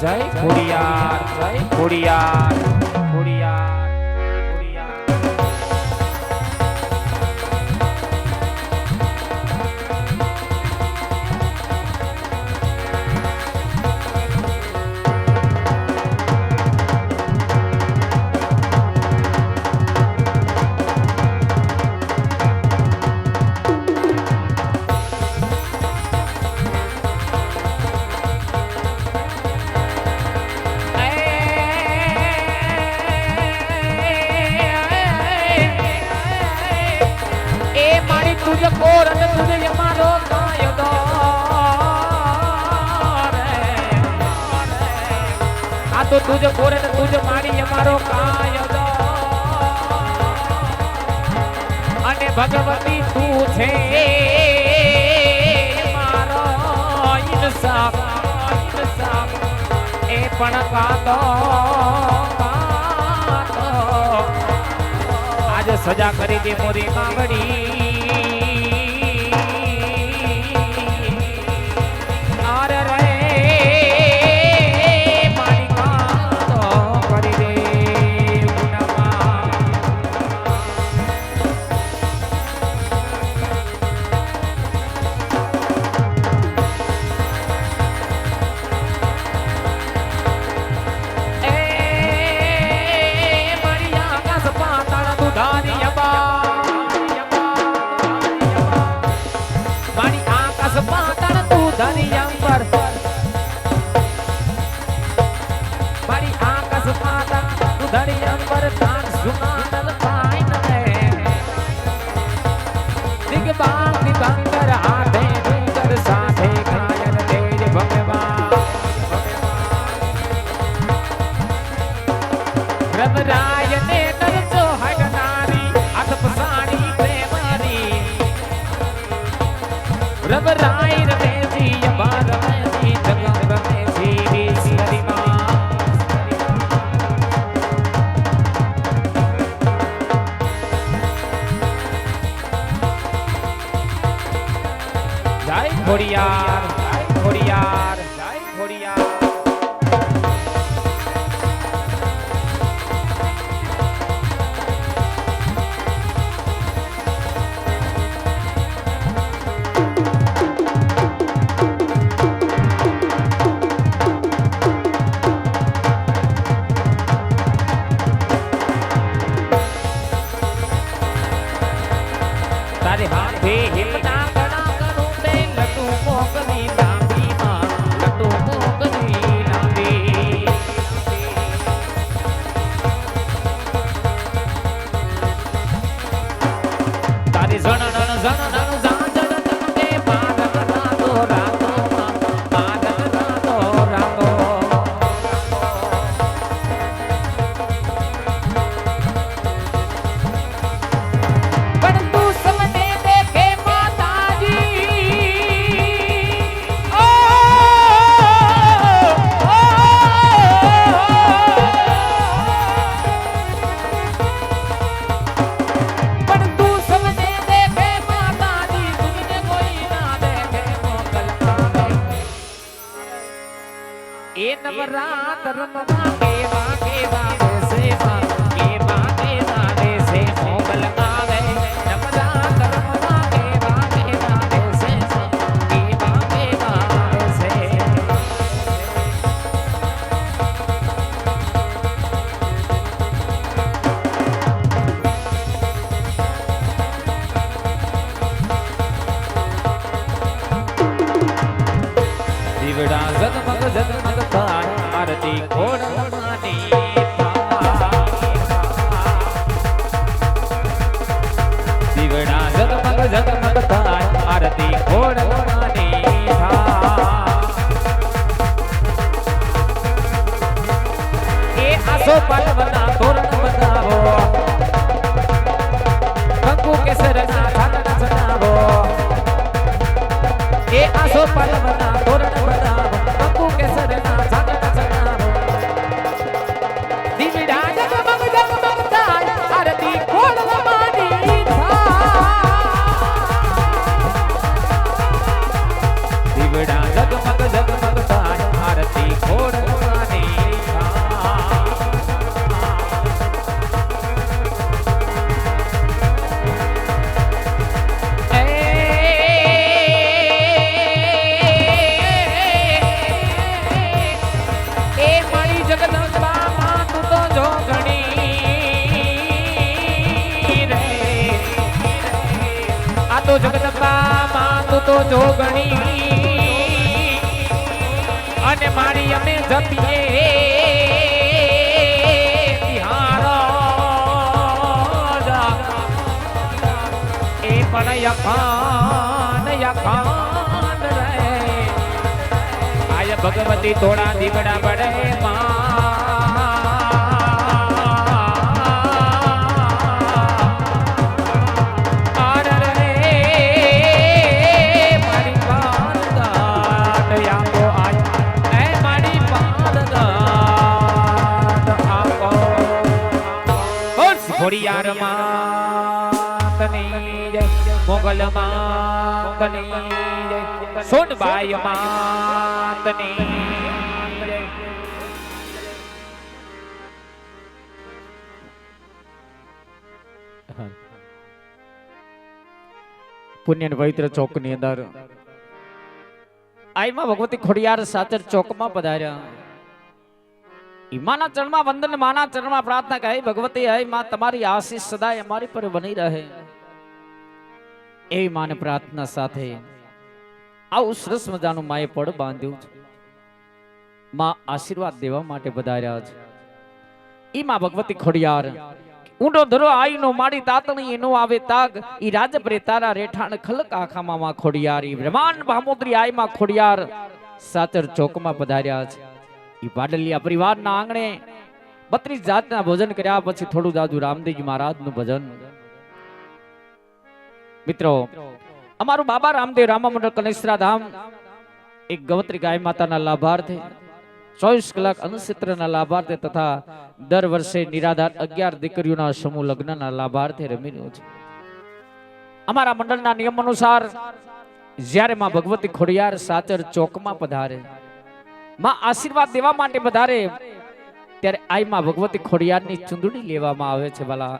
જય ખોડિયાર, જય ખોડિયાર, ખોડિયાર, ખોડિયાર. तुझ कोर न तुझ यमारो कायदो आ तो तुझ कोर न तुझ मारी यमारो कायदो अने भगवती तू छे मारो इंसाफ इंसाफ ए पण कातो आज सजा करी दे मोरी कावड़ी ખોડિયાર, ખોડિયાર, ખોડિયાર. તારે હાથે હિમના પણ તું સમને દેખે માતા તો જગદંબા માં તું તો જોગણી અને મારી અમે જપીએ એ પણ યખાન રે આય ભગવતી થોડા દીવડા બડે ખોડિયાર માતની જય મોગલ માતની જય સોનબાઈ માતની જય પુણ્ય પવિત્ર ચોક ની અંદર આઈમાં ભગવતી ખોડિયાર સાચર ચોકમાં પધાર્યા. માના ચરણમાં વંદન, માના ચરણમાં પ્રાર્થના કહે ભગવતી હે માં તમારી આશીષ સદાય અમારી પર બની રહે. એવી માને પ્રાર્થના સાથે આવું સરસ મજાનું માએ પડ બાંધ્યું છે. માં આશીર્વાદ દેવા માટે પધાર્યા છે. ઈ માં ભગવતી ખોડિયાર ઊંડો ધરો આઈનો માડી તાતણી એનો આવે તાગ ઈ રાજપરે તારા રેઠાણ ખલક આખામાં માં ખોડિયાર ઈ બ્રહ્માંડ ભામોદરી આઈ માં ખોડિયાર સાચર ચોકમાં પધાર્યા છે. પાડલિયા પરિવારના આંગણે 32 જાતના ભોજન કર્યા પછી થોડું દાદુ રામદેવજી મહારાજનું ભજન. મિત્રો અમારું બાબા રામદેવ રામા મંડળ કનેસરા ધામ એક ગવત્રી ગાય માતાના લાભાર્થે 24 કલાક અન્નક્ષેત્રના લાભાર્થે તથા દર વર્ષે નિરાધાર 11 દીકરીઓના સમૂહ લગ્નના લાભાર્થે રમી રહ્યું છે. અમારા મંડળના નિયમ અનુસાર જ્યારે માં ભગવતી ખોડિયાર સાચર ચોકમાં પધારે, માં આશીર્વાદ દેવા માટે વધારે, ત્યારે આઈ માં ભગવતી ખોડિયારની ચુંદડી લેવામાં આવે છે. વાલા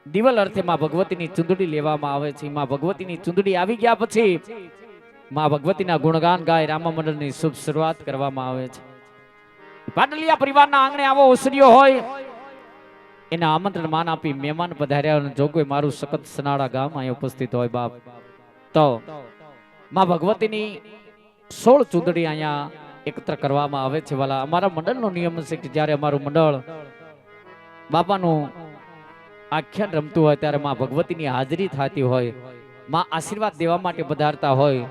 દિવલ અર્થે માં ભગવતીની ચુંદડી લેવામાં આવે છે. માં ભગવતીની ચુંદડી આવી ગયા પછી માં ભગવતીના ગુણગાન ગાય રામા મંડળની શુભ શરૂઆત કરવામાં આવે છે. પાટલિયા પરિવારના આંગણે આવો ઓસરીઓ હોય એના આમંત્રણ માન આપી મહેમાન પધાર્યા અને જો કોઈ મારું સખત સનાળા ગામ અહીં ઉપસ્થિત હોય બાપ તો માં ભગવતીની 16 ચુંદડી અહીંયા એકત્ર કરવામાં આવે છે. વાલા અમારા મંડળનો નિયમ છે કે જ્યારે અમારું મંડળ બાપાનું આખ્યાન રમતું હોય ત્યારે માં ભગવતીની હાજરી થતી હોય, માં આશીર્વાદ દેવા માટે પધારતા હોય